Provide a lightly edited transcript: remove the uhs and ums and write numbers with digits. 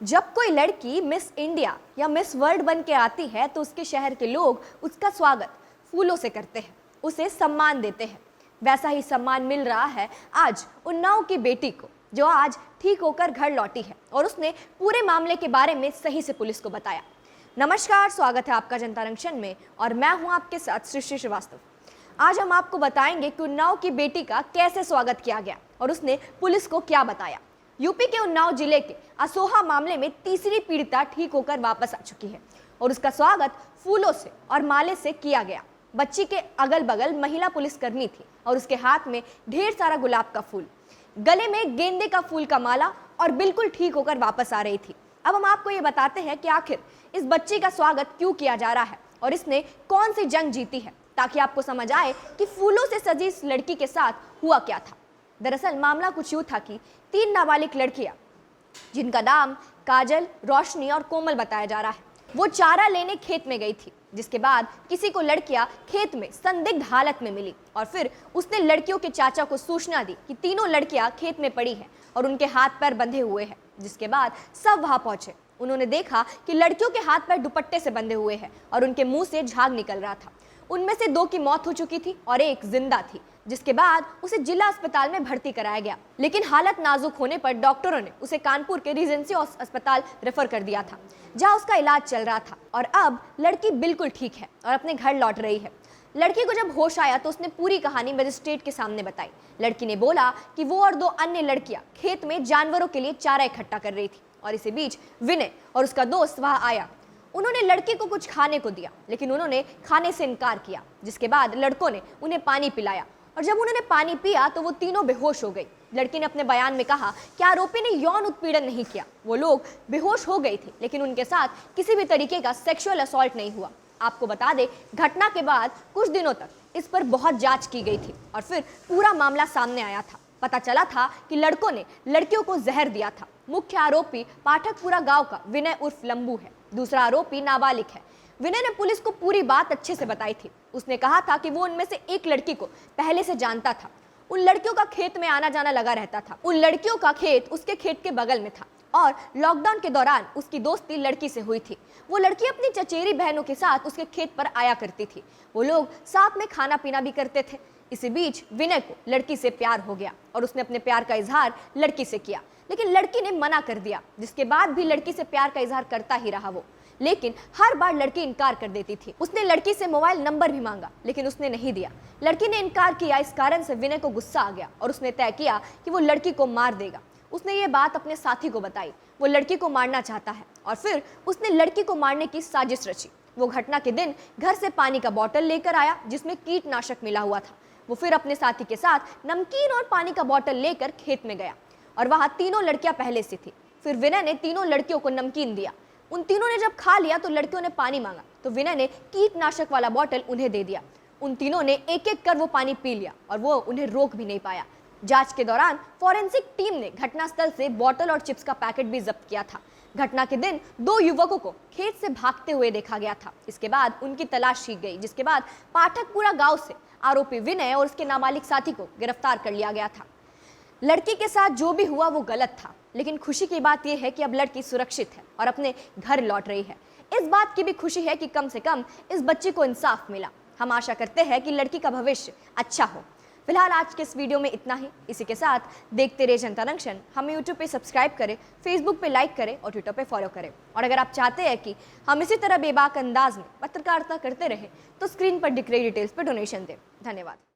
जब कोई लड़की मिस इंडिया या मिस वर्ल्ड बन के आती है तो उसके शहर के लोग उसका स्वागत फूलों से करते हैं, उसे सम्मान देते हैं। वैसा ही सम्मान मिल रहा है आज उन्नाव की बेटी को, जो आज ठीक होकर घर लौटी है और उसने पूरे मामले के बारे में सही से पुलिस को बताया। नमस्कार, स्वागत है आपका जनता जंक्शन में और मैं हूं आपके साथ सृष्टि श्रीवास्तव। आज हम आपको बताएंगे कि उन्नाव की बेटी का कैसे स्वागत किया गया और उसने पुलिस को क्या बताया। यूपी के उन्नाव जिले के असोहा मामले में तीसरी पीड़िता ठीक होकर वापस आ चुकी है और उसका स्वागत फूलों से और माले से किया गया। बच्ची के अगल बगल महिला पुलिसकर्मी थी और उसके हाथ में ढेर सारा गुलाब का फूल, गले में गेंदे का फूल का माला और बिल्कुल ठीक होकर वापस आ रही थी। अब हम आपको ये बताते हैं कि आखिर इस बच्ची का स्वागत क्यों किया जा रहा है और इसने कौन सी जंग जीती है, ताकि आपको समझ आए कि फूलों से सजी इस लड़की के साथ हुआ क्या था। दरअसल मामला कुछ यूं था कि 3 नाबालिग लड़कियां, जिनका नाम काजल, रोशनी और कोमल बताया जा रहा है, वो चारा लेने खेत में गई थी, जिसके बाद किसी को लड़कियां खेत में संदिग्ध हालत में मिली और फिर उसने लड़कियों के चाचा को सूचना दी कि तीनों लड़कियां खेत में पड़ी हैं और उनके हाथ पैर बंधे हुए हैं। जिसके बाद सब वहां पहुंचे। उन्होंने देखा कि लड़कियों के हाथ पैर दुपट्टे से बंधे हुए हैं और उनके मुंह से झाग निकल रहा था। उनमें से 2 की मौत हो चुकी थी और एक जिंदा थी, जिसके बाद उसे जिला अस्पताल में भर्ती कराया गया। लेकिन हालत नाजुक होने पर डॉक्टरों ने उसे कानपुर के रीजेंसी अस्पताल रेफर कर दिया था, जहां उसका इलाज चल रहा था और अब लड़की बिल्कुल ठीक है और अपने घर लौट रही है। लड़की को जब होश आया तो उसने पूरी कहानी मजिस्ट्रेट के सामने बताई। लड़की ने बोला कि वो और 2 अन्य लड़कियां खेत में जानवरों के लिए चारा इकट्ठा कर रही थी और इसी बीच विनय और उसका दोस्त वहां आया। उन्होंने लड़की को कुछ खाने को दिया, लेकिन उन्होंने खाने से इनकार किया। जिसके बाद लड़कों ने उन्हें पानी पिलाया और जब उन्होंने पानी पिया तो वो तीनों बेहोश हो गई। लड़की ने अपने बयान में कहा कि आरोपी ने यौन उत्पीड़न नहीं किया, वो लोग बेहोश हो गए थे, लेकिन उनके साथ किसी भी तरीके का सेक्सुअल असॉल्ट नहीं हुआ। आपको बता दें, घटना के बाद कुछ दिनों तक इस पर बहुत जांच की गई थी और फिर पूरा मामला सामने आया था। पता चला था कि लड़कों ने लड़कियों को जहर दिया था। मुख्य आरोपी पाठकपुरा गांव का विनय उर्फ लंबू है, दूसरा आरोपी नाबालिग है। विनय ने पुलिस को पूरी बात अच्छे से बताई थी। उसने कहा था कि वो उनमें से एक लड़की को पहले से जानता था। उन लड़कियों का खेत में आना जाना लगा रहता था। उन लड़कियों का खेत उसके खेत के बगल में था और लॉकडाउन के दौरान उसकी दोस्ती लड़की से हुई थी। वो लड़की अपनी चचेरी बहनों के साथ उसके खेत पर आया करती थी। वो लोग साथ में खाना पीना भी करते थे। इसी बीच विनय को लड़की से प्यार हो गया और उसने अपने प्यार का इजहार लड़की से किया, लेकिन लड़की ने मना कर दिया। जिसके बाद भी लड़की से प्यार का इजहार करता ही रहा वो, लेकिन हर बार लड़की इनकार कर देती थी। उसने लड़की से मोबाइल नंबर भी मांगा, लेकिन उसने नहीं दिया। लड़की ने इनकार किया। इस कारण से विनय को गुस्सा आ गया और उसने तय किया कि वो लड़की को मार देगा। उसने ये बात अपने साथी को बताई। वो लड़की को मारना चाहता है और फिर उसने लड़की को मारने की साजिश रची। वो घटना के दिन घर से पानी का बोतल लेकर आया जिसमें कीटनाशक मिला हुआ था। वो फिर अपने साथी के साथ नमकीन और पानी का बोतल लेकर खेत में गया और वहां तीनों लड़कियां पहले से थी। फिर विनय ने तीनों लड़कियों को नमकीन दिया। उन तीनों ने जब खा लिया तो लड़कियों ने पानी मांगा तो विनय ने कीटनाशक वाला बोतल उन्हें दे दिया। उन तीनों ने एक एक कर वो पानी पी लिया और वो उन्हें रोक भी नहीं पाया। जांच के दौरान फॉरेंसिक टीम ने घटनास्थल से बोतल और चिप्स का पैकेट भी जब्त किया था। घटना के दिन 2 युवकों को खेत से भागते हुए देखा गया था। इसके बाद उनकी तलाश की गई, जिसके बाद पाठकपुरा गांव से आरोपी विनय और उसके नाबालिग साथी को गिरफ्तार कर लिया गया था। लड़की के साथ जो भी हुआ वो गलत था, लेकिन खुशी की बात यह है कि अब लड़की सुरक्षित है और अपने घर लौट रही है। इस बात की भी खुशी है कि कम से कम इस बच्ची को इंसाफ मिला। हम आशा करते हैं कि लड़की का भविष्य अच्छा हो। फिलहाल आज के इस वीडियो में इतना ही। इसी के साथ देखते रहे जनता जंक्शन। हमें यूट्यूब पे सब्सक्राइब करें, फेसबुक पे लाइक करें और ट्विटर पे फॉलो करें। और अगर आप चाहते हैं कि हम इसी तरह बेबाक अंदाज में पत्रकारिता करते रहें तो स्क्रीन पर दिख रही डिटेल्स पे डोनेशन दें। धन्यवाद।